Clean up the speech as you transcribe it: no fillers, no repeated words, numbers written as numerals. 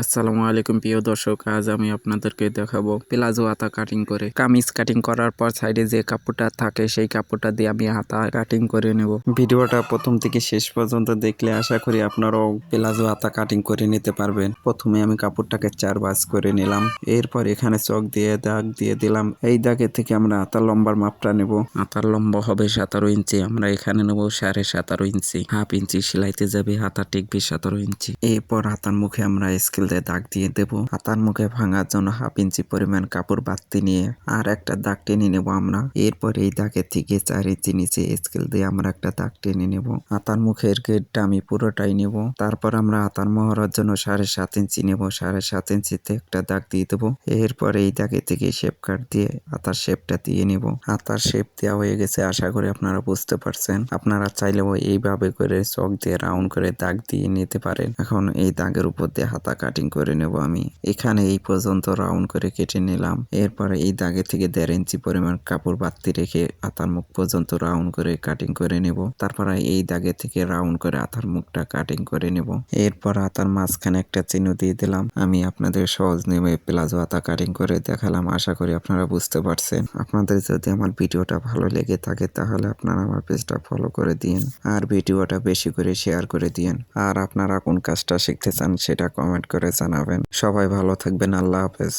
আসসালামু আলাইকুম প্রিয় দর্শক, আজ আমি আপনাদেরকে দেখাবো প্লাজো হাতা কাটিং করে। কামিজ কাটিং করার পর সাইডে যে কাপড়টা থাকে সেই কাপড়টা দিয়ে আমি হাতা কাটিং করে নেব। ভিডিওটা প্রথম থেকে শেষ পর্যন্ত দেখলে আশা করি আপনারাও প্লাজো হাতা কাটিং করে নিতে পারবেন। প্রথমে আমি কাপড়টাকে 4 ভাঁজ করে নিলাম, এরপর এখানে চক দিয়ে দাগ দিয়ে দিলাম। এই দাগের থেকে আমরা হাতার লম্বার মাপটা নেব। হাতার লম্বা হবে 17 ইঞ্চি, আমরা এখানে নেব 17.5 ইঞ্চি। হাফ ইঞ্চি সেলাইতে যাবে, হাতা টিকবে 17 ইঞ্চি। এরপর হাতার মুখে আমরা স্কেল দিয়ে দাগ দিয়ে দেব। হাতার মুখে ভাঙার জন্য হাফ ইঞ্চি পরিমাণ কাপড় বাড়তি নিয়ে আর একটা দাগ টেনে নেব আমরা। এরপর এই দাগের থেকে 4 ইঞ্চি নিচে স্কেল দিয়ে আমরা একটা দাগ টেনে নেব। হাতার মুখের গেটটা আমি পুরোটাই নেব। তারপর আমরা হাতার মহড়ার জন্য 7.5 ইঞ্চি নেব। 7.5 ইঞ্চিতে একটা দাগ দিয়ে দেবো। এরপর এই দাগে থেকে শেপ কাট দিয়ে হাতার শেপটা দিয়ে নেব। হাতার শেপ দেওয়া হয়ে গেছে, আশা করি আপনারা বুঝতে পারছেন। আপনারা চাইলেও এইভাবে করে চক দিয়ে রাউন্ড করে দাগ দিয়ে নিতে পারেন। এখন এই দাগের উপর দিয়ে হাতা কাটিং করে নেব আমি। এখানে এই পর্যন্ত রাউন্ড করে কেটে নিলাম। এরপরে এই দাগে থেকে 1.5 ইঞ্চি পরিমাণ কাপড় বাড়তি রেখে হাতার মুখ পর্যন্ত রাউন্ড করে কাটিং করে নেব। তারপরে এই দাগে থেকে রাউন্ড করে হাতার মুখটা কাটিং করে নেব। এরপর হাতার মাঝখানে একটা চিহ্ন দিয়ে দিলাম। আমি আপনাদের সহজ নিয়মে প্লাজো হাতা কাটিং করে দেখালাম, আশা করি আপনারা বুঝতে পারছেন। আপনাদের যদি আমার ভিডিওটা ভালো লেগে থাকে তাহলে আপনারা আমার পেজটা ফলো করে দিন আর ভিডিওটা বেশি করে শেয়ার করে দিন। আর আপনারা কোন কাজটা শিখতে চান সেটা কমেন্ট করে জানাবেন। সবাই ভালো থাকবেন, আল্লাহ হাফেজ।